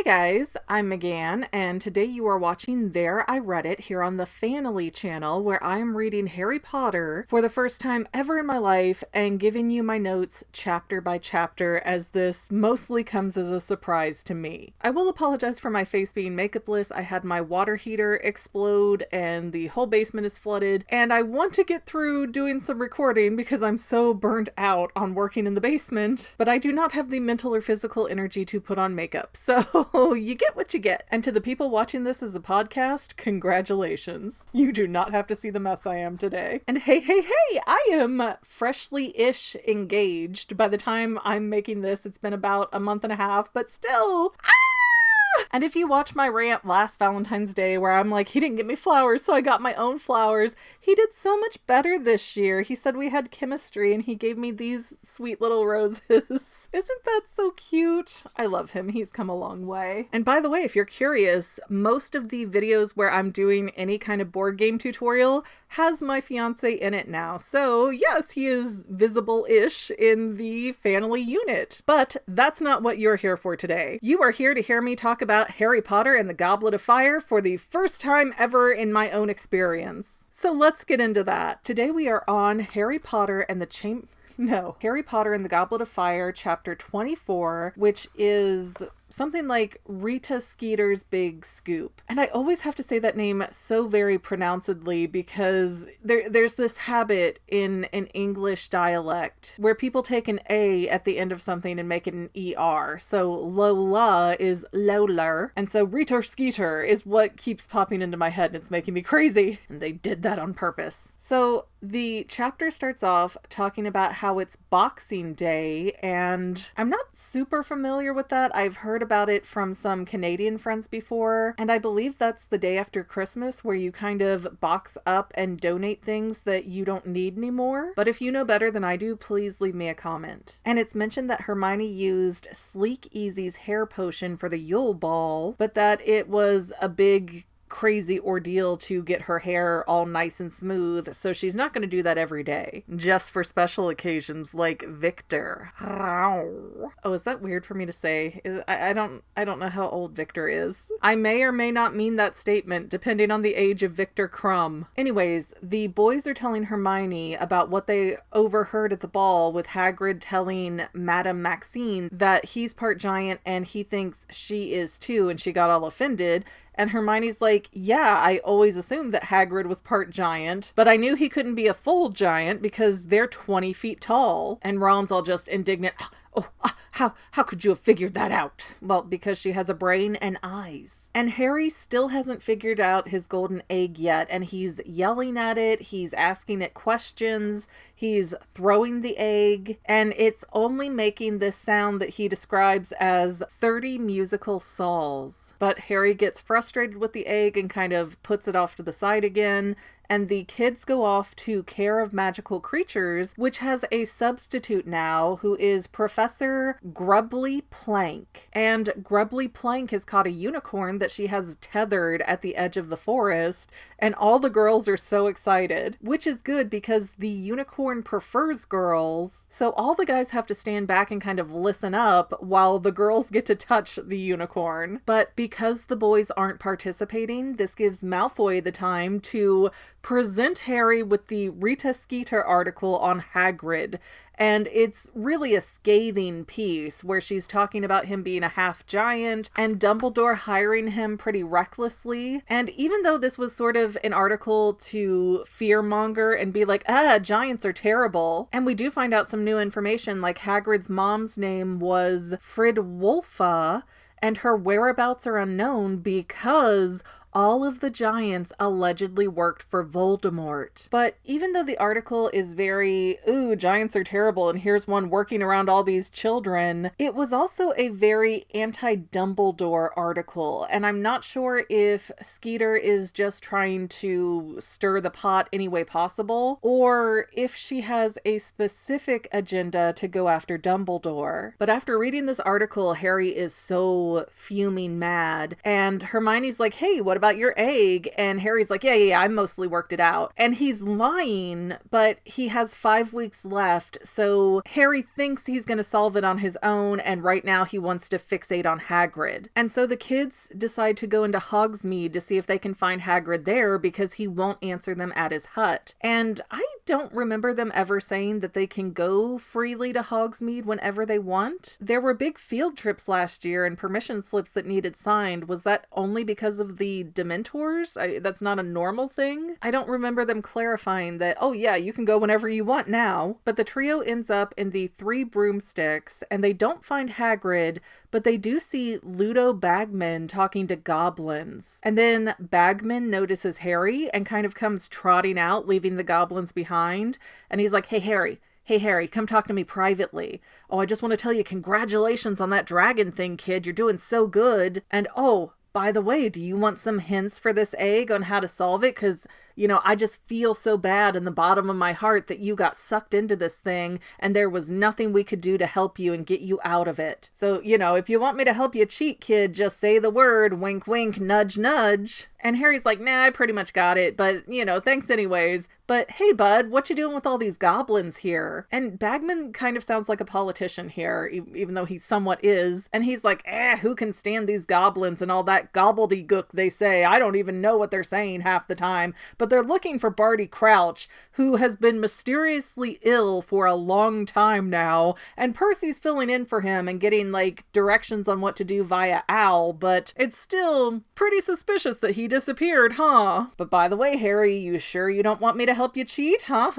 Hey guys, I'm McGann, and today you are watching There I Read It here on the Fanily channel, where I am reading Harry Potter for the first time ever in my life and giving you my notes chapter by chapter, as this mostly comes as a surprise to me. I will apologize for my face being makeupless. I had my water heater explode and the whole basement is flooded, and I want to get through doing some recording because I'm so burnt out on working in the basement, but I do not have the mental or physical energy to put on makeup, so you get what you get. And to the people watching this as a podcast, congratulations. You do not have to see the mess I am today. And hey, I am freshly-ish engaged. By the time I'm making this, it's been about a month and a half, but still, And if you watch my rant last Valentine's Day where I'm like, he didn't get me flowers, so I got my own flowers, he did so much better this year. He said we had chemistry and he gave me these sweet little roses. Isn't that so cute? I love him. He's come a long way. And by the way, if you're curious, most of the videos where I'm doing any kind of board game tutorial has my fiance in it now. So yes, he is visible-ish in the Fanily unit. But that's not what you're here for today. You are here to hear me talk about Harry Potter and the Goblet of Fire for the first time ever in my own experience. So let's get into that. Today we are on Harry Potter and the Goblet of Fire, chapter 24, which is something like Rita Skeeter's Big Scoop. And I always have to say that name so very pronouncedly because there's this habit in an English dialect where people take an A at the end of something and make it an ER. So Lola is Lowler, and so Rita Skeeter is what keeps popping into my head and it's making me crazy. And they did that on purpose. So the chapter starts off talking about how it's Boxing Day, and I'm not super familiar with that. I've heard about it from some Canadian friends before, and I believe that's the day after Christmas where you kind of box up and donate things that you don't need anymore. But if you know better than I do, please leave me a comment. And it's mentioned that Hermione used Sleek Easy's hair potion for the Yule Ball, but that it was a big crazy ordeal to get her hair all nice and smooth, so she's not going to do that every day, just for special occasions like Victor. Oh, is that weird for me to say? I don't know how old Victor is. I may or may not mean that statement depending on the age of Victor Crumb. Anyways, the boys are telling Hermione about what they overheard at the ball, with Hagrid telling Madame Maxine that he's part giant and he thinks she is too, and she got all offended. And Hermione's like, yeah, I always assumed that Hagrid was part giant, but I knew he couldn't be a full giant because they're 20 feet tall. And Ron's all just indignant. How could you have figured that out? Well, because she has a brain and eyes. And Harry still hasn't figured out his golden egg yet, and he's yelling at it, he's asking it questions, he's throwing the egg, and it's only making this sound that he describes as 30 musical saws. But Harry gets frustrated with the egg and kind of puts it off to the side again, and the kids go off to Care of Magical Creatures, which has a substitute now who is Professor Grubbly Plank. And Grubbly Plank has caught a unicorn that she has tethered at the edge of the forest, and all the girls are so excited, which is good because the unicorn prefers girls, so all the guys have to stand back and kind of listen up while the girls get to touch the unicorn. But because the boys aren't participating, this gives Malfoy the time to present Harry with the Rita Skeeter article on Hagrid. And it's really a scathing piece where she's talking about him being a half giant and Dumbledore hiring him pretty recklessly. And even though this was sort of an article to fearmonger and be like, giants are terrible, and we do find out some new information, like Hagrid's mom's name was Fridwulfa, and her whereabouts are unknown because all of the giants allegedly worked for Voldemort. But even though the article is very, ooh, giants are terrible and here's one working around all these children, it was also a very anti-Dumbledore article. And I'm not sure if Skeeter is just trying to stir the pot any way possible, or if she has a specific agenda to go after Dumbledore. But after reading this article, Harry is so fuming mad, and Hermione's like, hey, what about your egg? And Harry's like, yeah, I mostly worked it out. And he's lying, but he has 5 weeks left. So Harry thinks he's going to solve it on his own. And right now he wants to fixate on Hagrid. And so the kids decide to go into Hogsmeade to see if they can find Hagrid there because he won't answer them at his hut. And I don't remember them ever saying that they can go freely to Hogsmeade whenever they want. There were big field trips last year and permission slips that needed signed. Was that only because of the Dementors? That's not a normal thing. I don't remember them clarifying that, oh yeah, you can go whenever you want now. But the trio ends up in the Three Broomsticks and they don't find Hagrid, but they do see Ludo Bagman talking to goblins. And then Bagman notices Harry and kind of comes trotting out, leaving the goblins behind. And he's like, hey, Harry, come talk to me privately. Oh, I just want to tell you congratulations on that dragon thing, kid. You're doing so good. And oh, by the way, do you want some hints for this egg on how to solve it? Because, I just feel so bad in the bottom of my heart that you got sucked into this thing and there was nothing we could do to help you and get you out of it. So, if you want me to help you cheat, kid, just say the word, wink, wink, nudge, nudge. And Harry's like, nah, I pretty much got it, but, thanks anyways. But hey, bud, what you doing with all these goblins here? And Bagman kind of sounds like a politician here, even though he somewhat is. And he's like, who can stand these goblins and all that gobbledygook they say? I don't even know what they're saying half the time. But they're looking for Barty Crouch, who has been mysteriously ill for a long time now. And Percy's filling in for him and getting, directions on what to do via Owl. But it's still pretty suspicious that he disappeared, huh? But by the way, Harry, you sure you don't want me to help you cheat? Huh?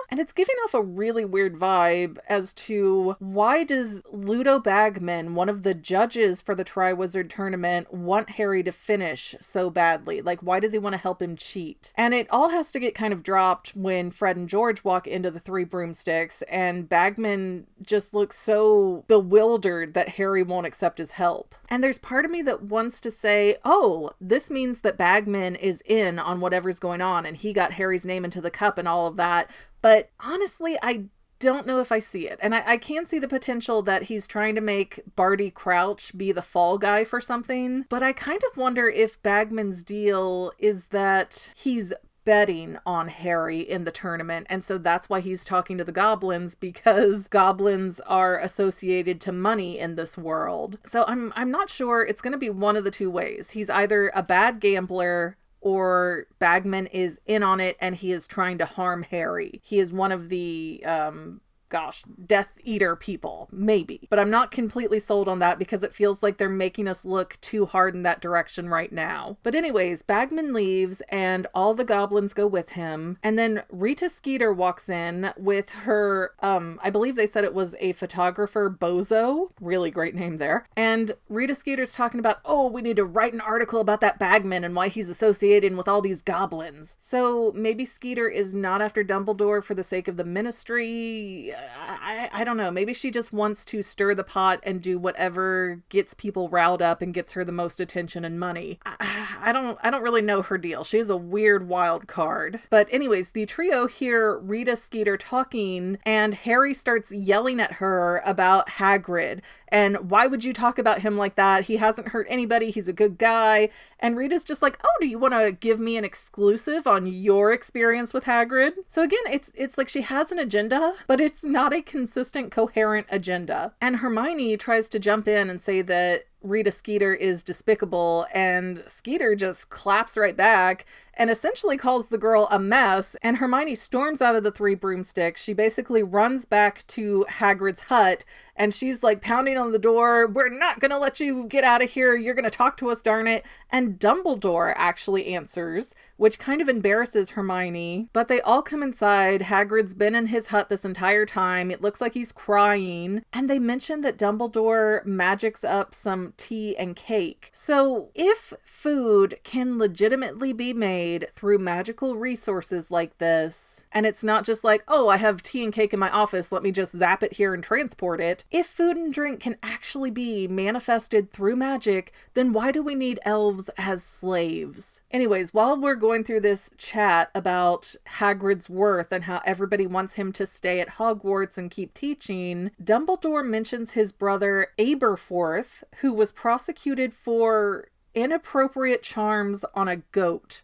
And it's giving off a really weird vibe as to why does Ludo Bagman, one of the judges for the Triwizard Tournament, want Harry to finish so badly? Why does he want to help him cheat? And it all has to get kind of dropped when Fred and George walk into the Three Broomsticks, and Bagman just looks so bewildered that Harry won't accept his help. And there's part of me that wants to say, oh, this means that Bagman is in on whatever's going on, and he got Harry's name into the cup and all of that. But honestly, I don't know if I see it. And I can see the potential that he's trying to make Barty Crouch be the fall guy for something. But I kind of wonder if Bagman's deal is that he's betting on Harry in the tournament, and so that's why he's talking to the goblins, because goblins are associated to money in this world. So I'm not sure. It's going to be one of the two ways. He's either a bad gambler or Bagman is in on it and he is trying to harm Harry. He is one of the Death Eater people, maybe. But I'm not completely sold on that because it feels like they're making us look too hard in that direction right now. But anyways, Bagman leaves and all the goblins go with him. And then Rita Skeeter walks in with her, I believe they said it was a photographer, Bozo. Really great name there. And Rita Skeeter's talking about, oh, we need to write an article about that Bagman and why he's associated with all these goblins. So maybe Skeeter is not after Dumbledore for the sake of the ministry. I don't know. Maybe she just wants to stir the pot and do whatever gets people riled up and gets her the most attention and money. I don't really know her deal. She is a weird wild card. But anyways, the trio hear Rita Skeeter talking and Harry starts yelling at her about Hagrid. And why would you talk about him like that? He hasn't hurt anybody. He's a good guy. And Rita's just like, oh, do you want to give me an exclusive on your experience with Hagrid? So again, it's like she has an agenda, but it's not a consistent, coherent agenda. And Hermione tries to jump in and say that Rita Skeeter is despicable, and Skeeter just claps right back and essentially calls the girl a mess, and Hermione storms out of the Three Broomsticks. She basically runs back to Hagrid's hut, and she's like pounding on the door, we're not gonna let you get out of here, you're gonna talk to us, darn it. And Dumbledore actually answers, which kind of embarrasses Hermione, but they all come inside. Hagrid's been in his hut this entire time. It looks like he's crying, and they mention that Dumbledore magics up some tea and cake. So if food can legitimately be made through magical resources like this, and it's not just like, oh, I have tea and cake in my office, let me just zap it here and transport it. If food and drink can actually be manifested through magic, then why do we need elves as slaves? Anyways, while we're going through this chat about Hagrid's worth and how everybody wants him to stay at Hogwarts and keep teaching, Dumbledore mentions his brother Aberforth, who was prosecuted for inappropriate charms on a goat.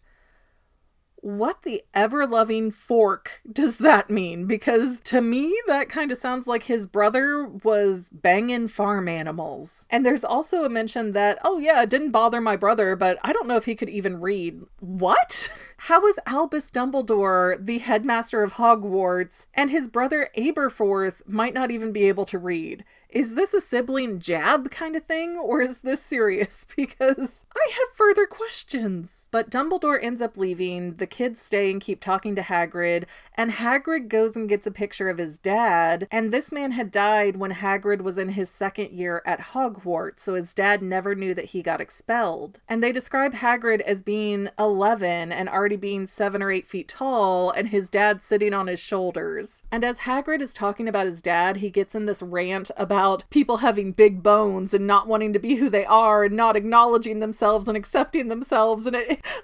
What the ever-loving fork does that mean? Because to me, that kind of sounds like his brother was banging farm animals. And there's also a mention that, oh yeah, it didn't bother my brother, but I don't know if he could even read. What? How is Albus Dumbledore the headmaster of Hogwarts, and his brother Aberforth might not even be able to read? Is this a sibling jab kind of thing, or is this serious? Because I have further questions. But Dumbledore ends up leaving, the kids stay and keep talking to Hagrid, and Hagrid goes and gets a picture of his dad, and this man had died when Hagrid was in his second year at Hogwarts, so his dad never knew that he got expelled. And they describe Hagrid as being 11 and already being 7 or 8 feet tall, and his dad sitting on his shoulders. And as Hagrid is talking about his dad, he gets in this rant about people having big bones and not wanting to be who they are and not acknowledging themselves and accepting themselves. And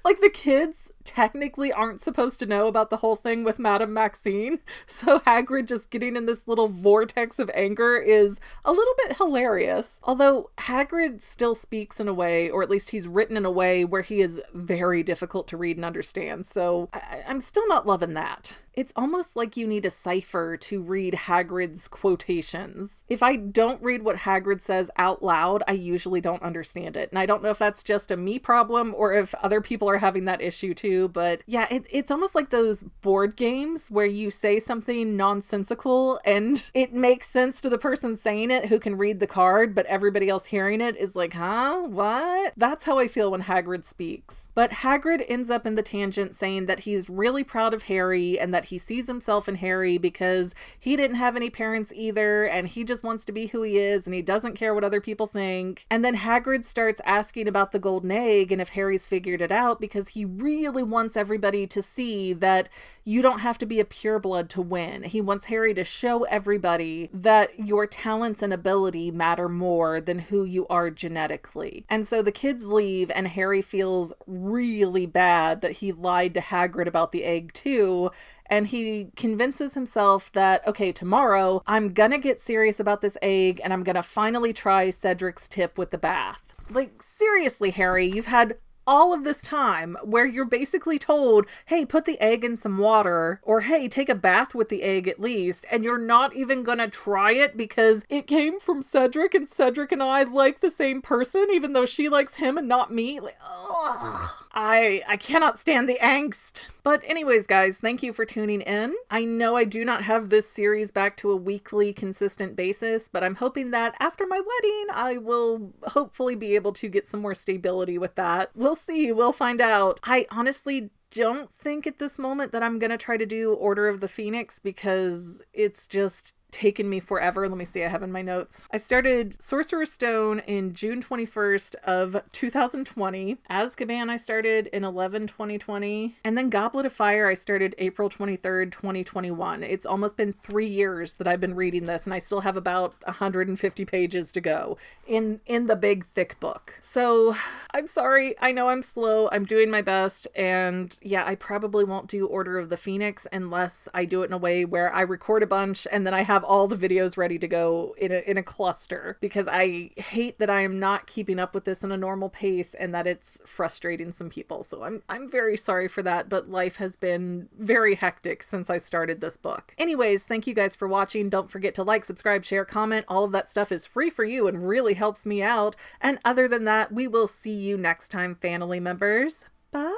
like the kids technically aren't supposed to know about the whole thing with Madame Maxine. So Hagrid just getting in this little vortex of anger is a little bit hilarious. Although Hagrid still speaks in a way, or at least he's written in a way where he is very difficult to read and understand. So I'm still not loving that. It's almost like you need a cipher to read Hagrid's quotations. If I don't read what Hagrid says out loud, I usually don't understand it. And I don't know if that's just a me problem or if other people are having that issue too. But yeah, it's almost like those board games where you say something nonsensical and it makes sense to the person saying it who can read the card, but everybody else hearing it is like, huh? What? That's how I feel when Hagrid speaks. But Hagrid ends up in the tangent saying that he's really proud of Harry and that he sees himself in Harry because he didn't have any parents either, and he just wants to be who he is, and he doesn't care what other people think. And then Hagrid starts asking about the golden egg and if Harry's figured it out, because he really wants everybody to see that you don't have to be a pureblood to win. He wants Harry to show everybody that your talents and ability matter more than who you are genetically. And so the kids leave, and Harry feels really bad that he lied to Hagrid about the egg too. And he convinces himself that, okay, tomorrow I'm gonna get serious about this egg and I'm gonna finally try Cedric's tip with the bath. Like, seriously, Harry, you've had all of this time where you're basically told, hey, put the egg in some water, or hey, take a bath with the egg at least, and you're not even gonna try it because it came from Cedric and Cedric and I like the same person even though she likes him and not me. Like, ugh. I cannot stand the angst. But anyways, guys, thank you for tuning in. I know I do not have this series back to a weekly consistent basis, but I'm hoping that after my wedding, I will hopefully be able to get some more stability with that. We'll see. We'll find out. I honestly don't think at this moment that I'm going to try to do Order of the Phoenix because it's just taken me forever. Let me see, I have in my notes. I started Sorcerer's Stone in June 21st of 2020. Azkaban I started in 11/2020. And then Goblet of Fire I started April 23rd, 2021. It's almost been 3 years that I've been reading this, and I still have about 150 pages to go in the big thick book. So I'm sorry. I know I'm slow. I'm doing my best. And yeah, I probably won't do Order of the Phoenix unless I do it in a way where I record a bunch and then I have all the videos ready to go in a cluster, because I hate that I am not keeping up with this in a normal pace and that it's frustrating some people. So I'm very sorry for that, but life has been very hectic since I started this book. Anyways, thank you guys for watching. Don't forget to like, subscribe, share, comment. All of that stuff is free for you and really helps me out. And other than that, we will see you next time, Fanily members. Bye!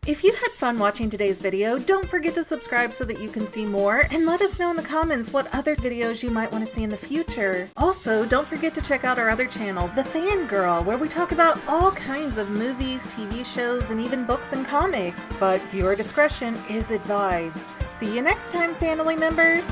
If you had fun watching today's video, don't forget to subscribe so that you can see more, and let us know in the comments what other videos you might want to see in the future. Also, don't forget to check out our other channel, The Fangirl, where we talk about all kinds of movies, TV shows, and even books and comics. But viewer discretion is advised. See you next time, Fanily members!